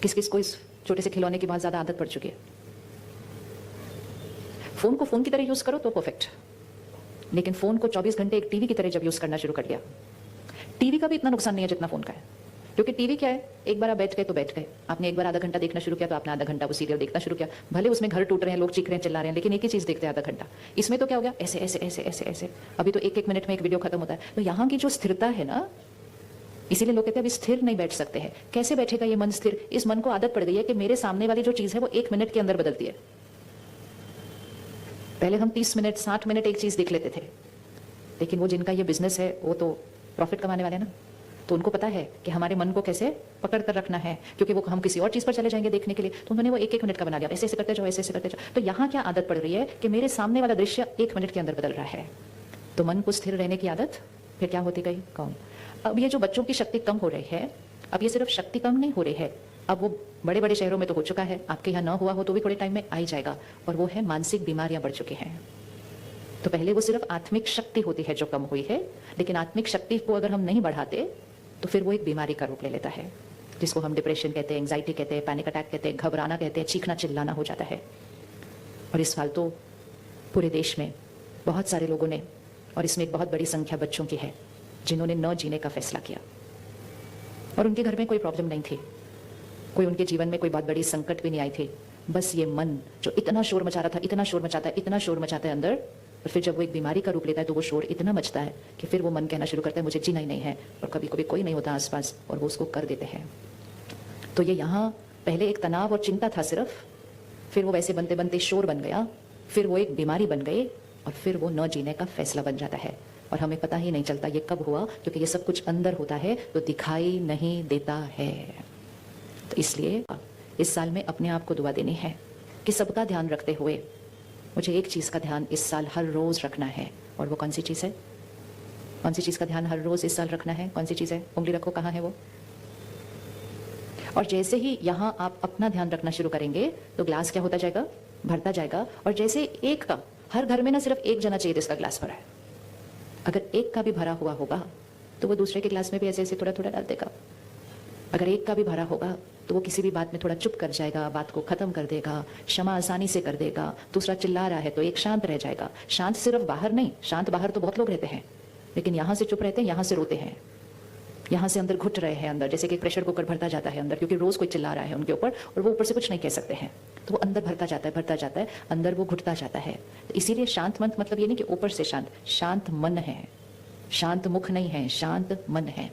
किस किस को इस छोटे से खिलौने की बहुत ज़्यादा आदत पड़ चुकी है। फ़ोन को फ़ोन की तरह यूज़ करो तो परफेक्ट, लेकिन फ़ोन को 24 घंटे एक टीवी की तरह जब यूज़ करना शुरू कर लिया, टीवी का भी इतना नुकसान नहीं है जितना फ़ोन का है। क्योंकि टीवी क्या है, एक बार आप बैठ गए तो बैठ गए, आपने एक बार आधा घंटा देखना शुरू किया तो आपने आधा घंटा वो सीरियल देखना शुरू किया, भले उसमें घर टूट रहे हैं, लोग चीख रहे हैं, चिल्ला रहे हैं, लेकिन एक ही चीज़ देखते हैं आधा घंटा। इसमें तो क्या हो गया, ऐसे ऐसे ऐसे ऐसे ऐसे, अभी तो एक एक मिनट में एक वीडियो खत्म होता है। तो यहाँ की जो स्थिरता है ना, इसीलिए लोग कहते हैं अभी स्थिर नहीं बैठ सकते हैं। कैसे बैठेगा ये मन स्थिर? इस मन को आदत पड़ गई है कि मेरे सामने वाली जो चीज़ है वो 1 मिनट के अंदर बदलती है। पहले हम 30 मिनट 60 मिनट एक चीज़ देख लेते थे, लेकिन वो जिनका ये बिजनेस है वो तो प्रॉफिट कमाने वाले हैं ना, तो उनको पता है कि हमारे मन को कैसे पकड़ कर रखना है, क्योंकि वो हम किसी और चीज़ पर चले जाएंगे देखने के लिए, तो उन्होंने वो एक एक मिनट का बना लिया, ऐसे ऐसे करते जाओ, ऐसे ऐसे करते जाओ। तो यहाँ क्या आदत पड़ रही है कि मेरे सामने वाला दृश्य 1 मिनट के अंदर बदल रहा है। तो मन को स्थिर रहने की आदत फिर क्या होती गई, कम। अब ये जो बच्चों की शक्ति कम हो रही है, अब ये सिर्फ शक्ति कम नहीं हो रही है, अब वो बड़े बड़े शहरों में तो हो चुका है, आपके यहाँ ना हुआ हो तो भी थोड़े टाइम में आ ही जाएगा, और वो है मानसिक बीमारियां बढ़ चुकी हैं। तो पहले वो सिर्फ आत्मिक शक्ति होती है जो कम हुई है, लेकिन आत्मिक शक्ति को अगर हम नहीं बढ़ाते तो फिर वो एक बीमारी का रूप ले लेता है, जिसको हम डिप्रेशन कहते हैं, एंग्जाइटी कहते हैं, पैनिक अटैक कहते हैं, घबराना कहते हैं, चीखना चिल्लाना हो जाता है। और इस साल तो पूरे देश में बहुत सारे लोगों ने, और इसमें एक बहुत बड़ी संख्या बच्चों की है, जिन्होंने न जीने का फैसला किया, और उनके घर में कोई प्रॉब्लम नहीं थी, कोई उनके जीवन में कोई बहुत बड़ी संकट भी नहीं आई थी, बस ये मन जो इतना शोर मचा रहा था, इतना शोर मचाता है, इतना शोर मचाता है अंदर, और फिर जब वो एक बीमारी का रूप लेता है तो वो शोर इतना मचता है कि फिर वो मन कहना शुरू करता है मुझे जीना ही नहीं है, और कभी कभी कोई नहीं होता आसपास और वो उसको कर देते हैं। तो ये यहाँ पहले एक तनाव और चिंता था सिर्फ, फिर वो वैसे बनते बनते शोर बन गया, फिर वो एक बीमारी बन गई, और फिर वो न जीने का फैसला बन जाता है, और हमें पता ही नहीं चलता ये कब हुआ, क्योंकि ये सब कुछ अंदर होता है तो दिखाई नहीं देता है। तो इसलिए इस साल में अपने आप को दुआ देनी है कि सबका ध्यान रखते हुए मुझे एक चीज़ का ध्यान इस साल हर रोज़ रखना है। और वो कौन सी चीज़ है? कौन सी चीज़ का ध्यान हर रोज़ इस साल रखना है? कौन सी चीज़ है? उंगली रखो, कहाँ है वो? और जैसे ही यहाँ आप अपना ध्यान रखना शुरू करेंगे तो ग्लास क्या होता जाएगा, भरता जाएगा। और जैसे एक का, हर घर में ना सिर्फ एक जना चाहिए जिसका ग्लास भरा है, अगर एक का भी भरा हुआ होगा तो वो दूसरे के ग्लास में भी ऐसे ऐसे थोड़ा थोड़ा डाल देगा। अगर एक का भी भरा होगा तो वो किसी भी बात में थोड़ा चुप कर जाएगा, बात को खत्म कर देगा, क्षमा आसानी से कर देगा। दूसरा चिल्ला रहा है तो एक शांत रह जाएगा। शांत सिर्फ बाहर नहीं, शांत बाहर तो बहुत लोग रहते हैं, लेकिन यहाँ से चुप रहते हैं, यहाँ से रोते हैं, यहाँ से अंदर घुट रहे हैं अंदर, जैसे कि प्रेशर कुकर भरता जाता है अंदर, क्योंकि रोज कोई चिल्ला रहा है उनके ऊपर और वो ऊपर से कुछ नहीं कह सकते हैं, तो वो अंदर भरता जाता है, अंदर वो घुटता जाता है। तो इसीलिए शांत मन मतलब ये नहीं कि ऊपर से शांत, शांत मन है, शांत मुख नहीं है, शांत मन है।